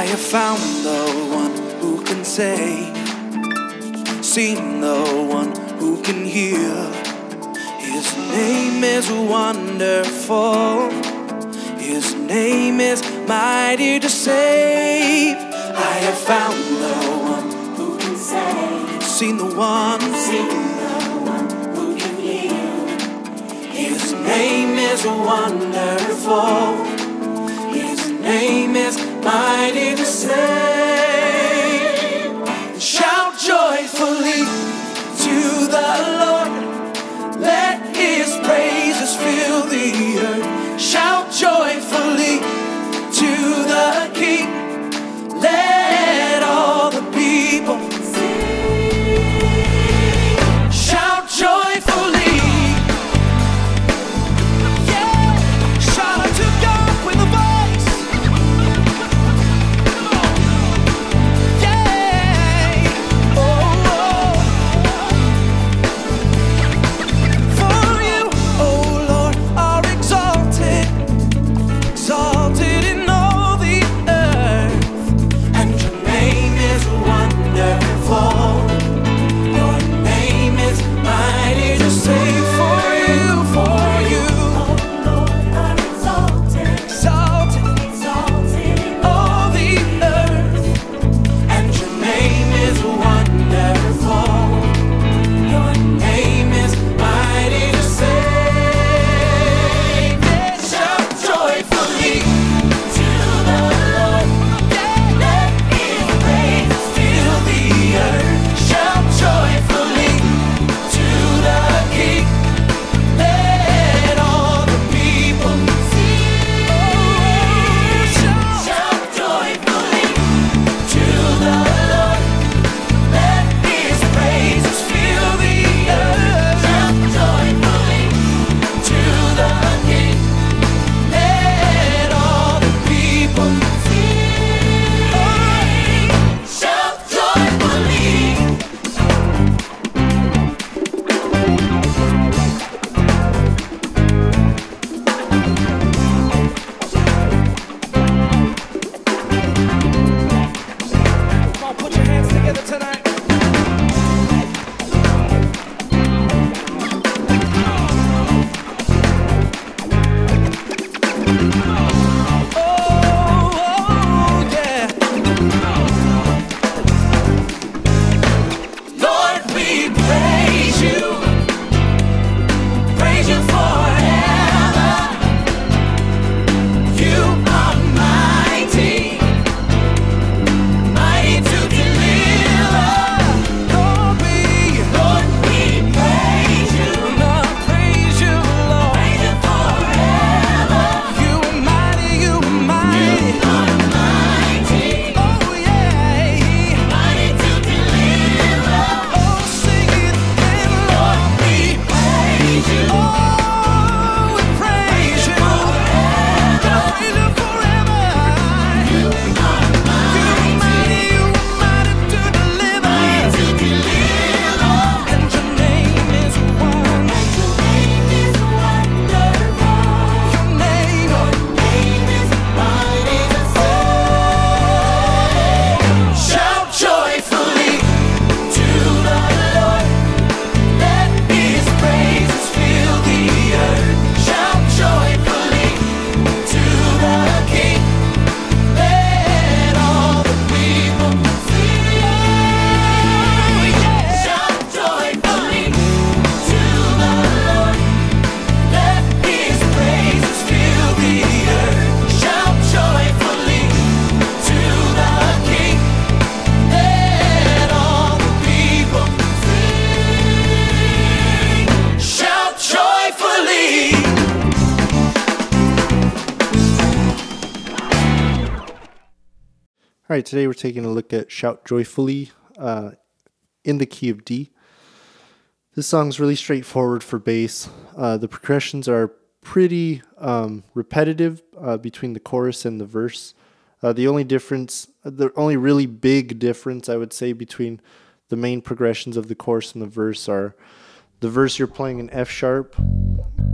have found the one who can save, seen the one who can heal. His name is wonderful, his name is mighty to save. I have found the one who can save, seen the one who can heal. His name is wonderful, his name is mighty to save. Shout joyfully to the Lord, let his praises fill the earth. Shout joyfully to the King, let all the people sing. Shout joyfully, yeah. Shout out to God with a voice, yeah. Oh, oh. For you, oh Lord, are exalted, exalted in all the earth, and your name is wonderful. Your name is mighty to save. For you, oh Lord, are exalted, exalted, exalted in all the earth, and your name is wonderful. Your name is mighty to save. Yeah, shout joyfully to the Lord, let his praises fill the earth. Shout joyfully to the King, let all the people sing. Shout joyfully to the Lord, let his praises fill the earth. Shout joyfully to the King, let all the people sing. Shout joyfully. Come on, put your hands together tonight. Oh, yeah. Lord, we praise you forever. You are mighty, mighty to deliver. Lord, we praise you. Lord, praise you, Lord. Praise you forever. You are mighty, you are mighty. You are mighty. Oh, yeah. Mighty to deliver. Oh, sing it then, Lord, we praise you. Oh, we praise you. Praise you forever. You are mighty. You are mighty to deliver. Mighty to deliver. And your name is wonderful. Your name is mighty to save. Shout joyfully to the Lord, let his praises fill the earth. Shout joyfully to the King, let all the people sing. Shout joyfully to the Lord, let his praises fill the earth. Shout joyfully to the King, let all the people sing. Shout joyfully. All right, today we're taking a look at Shout Joyfully in the key of D. This song's really straightforward for bass. The progressions are pretty repetitive between the chorus and the verse. The only really big difference I would say between the main progressions of the chorus and the verse are the verse you're playing an F sharp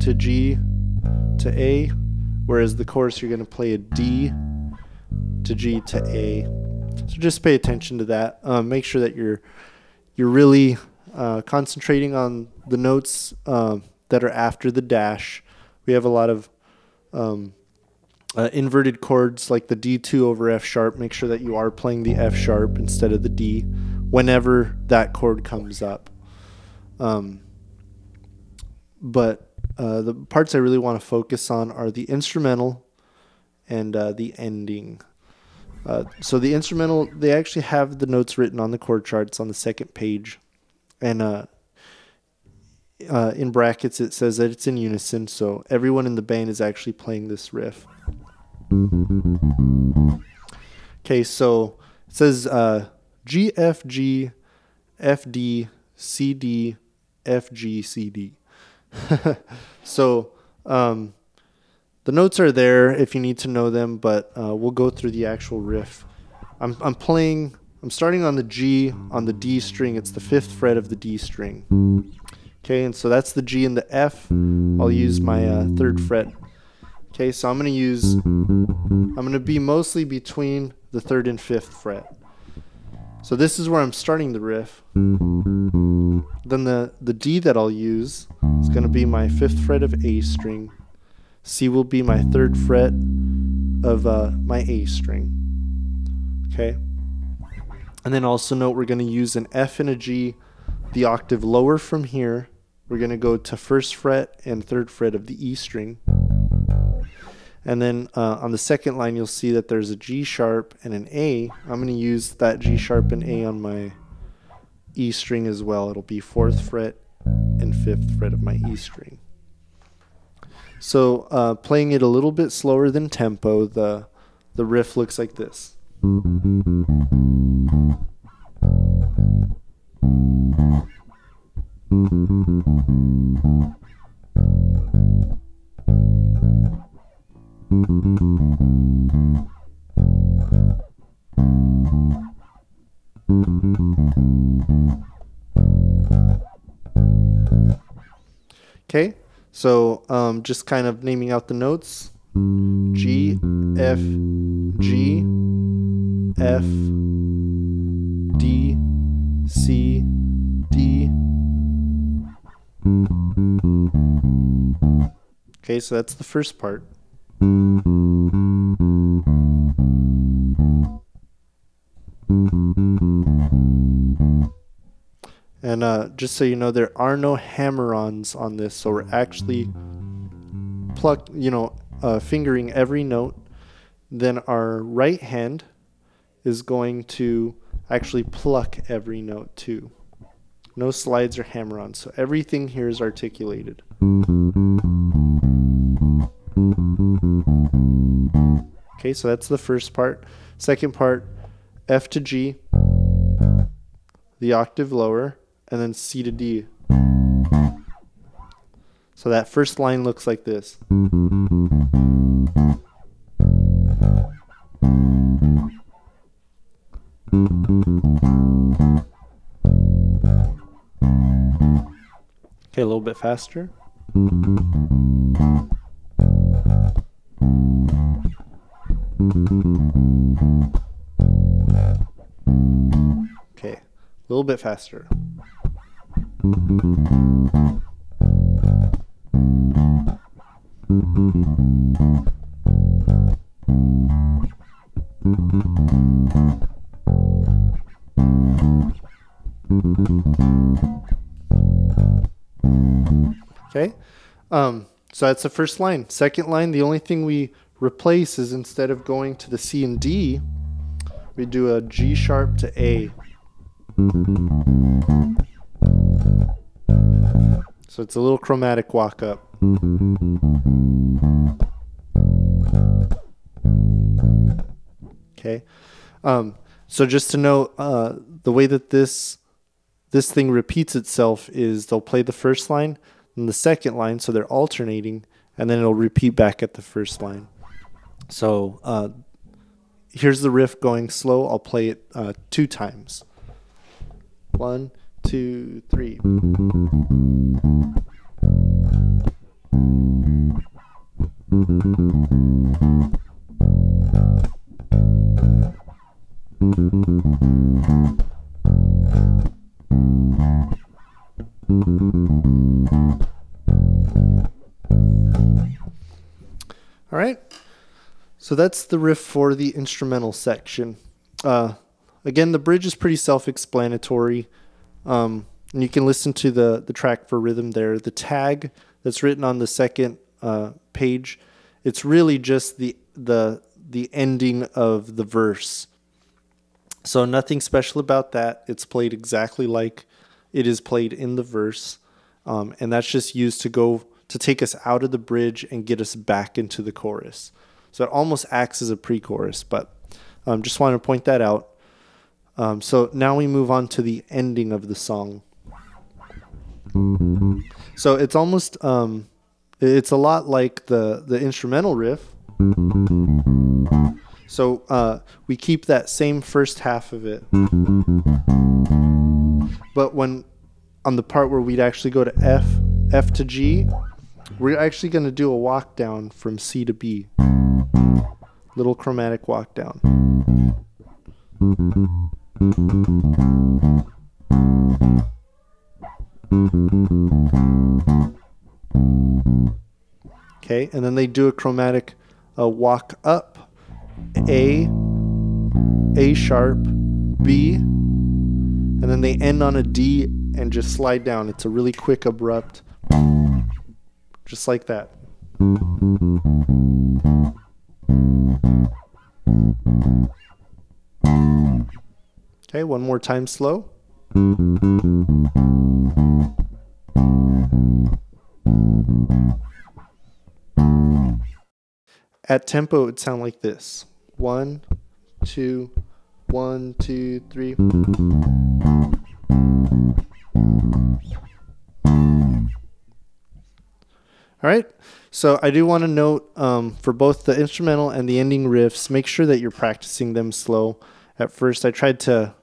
to G to A, whereas the chorus you're going to play a D to G to A. So just pay attention to that. Make sure that you're really concentrating on the notes that are after the dash. We have a lot of inverted chords like the D2 over F sharp. Make sure that you are playing the F sharp instead of the D whenever that chord comes up. But the parts I really want to focus on are the instrumental and the ending. So the instrumental, they actually have the notes written on the chord charts on the second page. And in brackets it says that it's in unison, so everyone in the band is actually playing this riff. Okay, so it says G, F, G, F, D, C, D, F, G, C, D. So the notes are there if you need to know them, but we'll go through the actual riff. I'm starting on the G on the D string. It's the 5th fret of the D string. Okay, and so that's the G and the F. I'll use my 3rd fret. Okay, so I'm going to be mostly between the 3rd and 5th fret. So this is where I'm starting the riff. Then the D that I'll use is going to be my 5th fret of A string. C will be my 3rd fret of my A string. Okay. And then also note we're going to use an F and a G, the octave lower from here. We're going to go to 1st fret and 3rd fret of the E string. And then on the second line, you'll see that there's a G sharp and an A. I'm going to use that G sharp and A on my E string as well. It'll be 4th fret and 5th fret of my E string. So playing it a little bit slower than tempo, the riff looks like this. Okay, so just kind of naming out the notes. G, F, G, F, D, C, D. Okay, so that's the first part. And just so you know, there are no hammer-ons on this, so we're actually fingering every note. Then our right hand is going to actually pluck every note too. No slides or hammer-ons, so everything here is articulated. Okay, so that's the first part. Second part, F to G, the octave lower, and then C to D. So that first line looks like this. Okay, a little bit faster. Okay, a little bit faster. Okay, so that's the first line. Second line, the only thing we replace is instead of going to the C and D, we do a G sharp to A. So it's a little chromatic walk up. Okay, so just to note, the way that this thing repeats itself is they'll play the first line and the second line, so they're alternating, and then it'll repeat back at the first line. So here's the riff going slow. I'll play it 2 times. 1, 2, 3. All right. So that's the riff for the instrumental section. Again, the bridge is pretty self-explanatory. And you can listen to the track for rhythm there. The tag that's written on the second page, it's really just the ending of the verse. So nothing special about that. It's played exactly like it is played in the verse. And that's just used to take us out of the bridge and get us back into the chorus. So it almost acts as a pre-chorus, but just want to point that out. So now we move on to the ending of the song. So it's almost, it's a lot like the instrumental riff. So we keep that same first half of it. But when on the part where we'd actually go to F to G, we're actually going to do a walk down from C to B. Little chromatic walk down. Okay, and then they do a chromatic walk up, A sharp, B, and then they end on a D and just slide down. It's a really quick, abrupt, just like that. Okay, one more time slow. At tempo, it would sound like this. 1, 2, 1, 2, 3. All right, so I do want to note for both the instrumental and the ending riffs, make sure that you're practicing them slow. At first, I tried to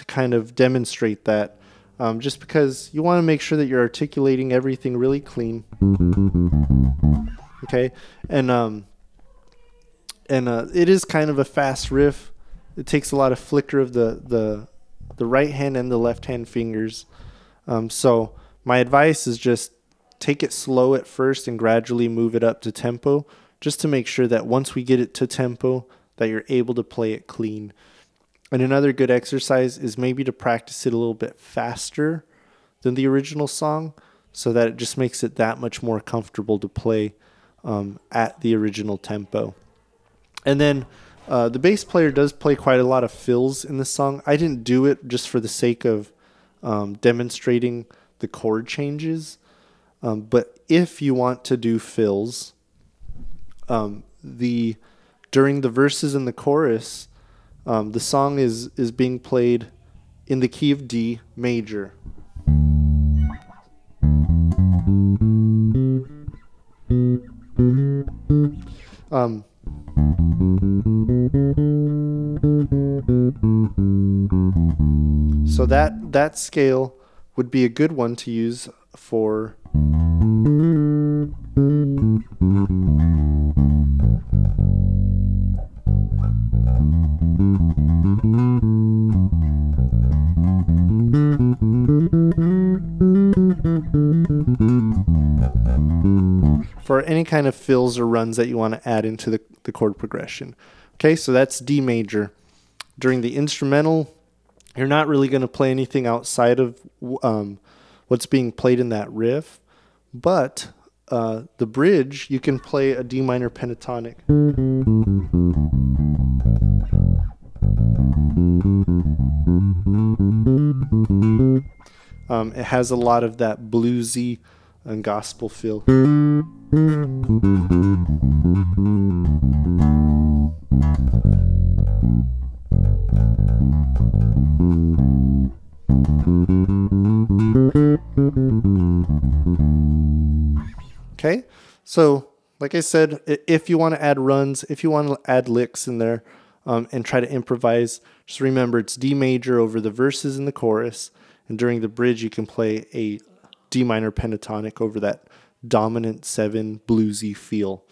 kind of demonstrate that, just because you want to make sure that you're articulating everything really clean. Okay, and it is kind of a fast riff. It takes a lot of flicker of the right hand and the left hand fingers. So my advice is just take it slow at first and gradually move it up to tempo, just to make sure that once we get it to tempo, that you're able to play it clean. And another good exercise is maybe to practice it a little bit faster than the original song, so that it just makes it that much more comfortable to play at the original tempo. And then the bass player does play quite a lot of fills in the song. I didn't do it just for the sake of demonstrating the chord changes. But if you want to do fills, during the verses and the chorus, the song is being played in the key of D major. So that scale would be a good one to use for any kind of fills or runs that you want to add into the chord progression. Okay, so that's D major. During the instrumental, you're not really going to play anything outside of what's being played in that riff, but the bridge, you can play a D minor pentatonic. It has a lot of that bluesy and gospel feel. Okay, so like I said, if you want to add runs, if you want to add licks in there and try to improvise, just remember it's D major over the verses and the chorus, and during the bridge you can play a D minor pentatonic over that dominant 7 bluesy feel.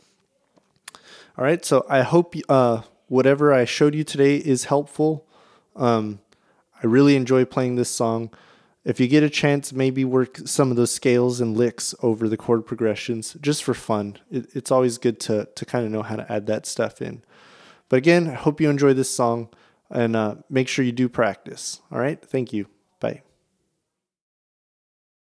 All right, so I hope whatever I showed you today is helpful. I really enjoy playing this song. If you get a chance, maybe work some of those scales and licks over the chord progressions just for fun. It's always good to kind of know how to add that stuff in. But again, I hope you enjoy this song, and make sure you do practice. All right? Thank you.